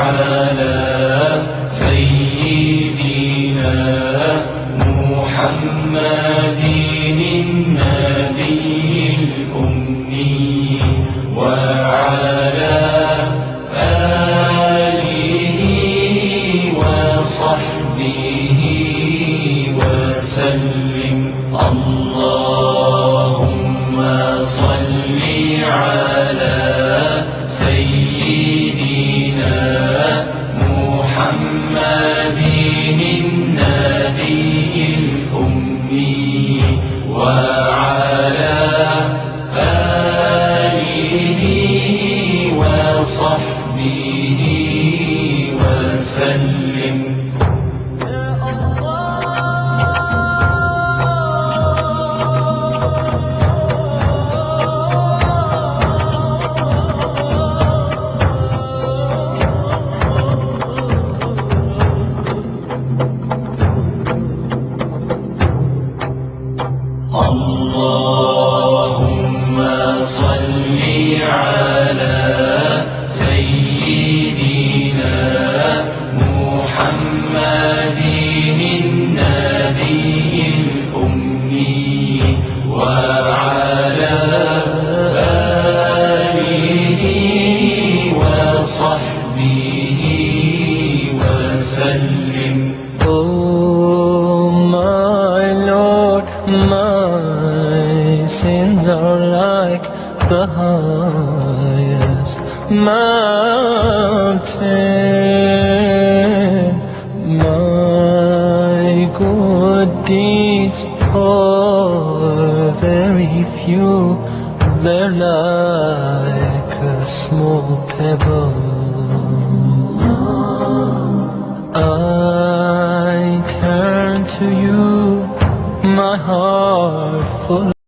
وعلى سيدنا محمد النبي الأمي وعلى آله وصحبه وسلم. اللهم صل على سيدنا محمد النبي الأمي وعلى آله وصحبه وسلم. اللهم صل على سيدنا محمد النبي الأمي وعلى آله وصحبه وسلم. Oh my Lord, my sins are like the highest mountain. My good deeds are very few, they're like a small pebble. I turn to you, my heart full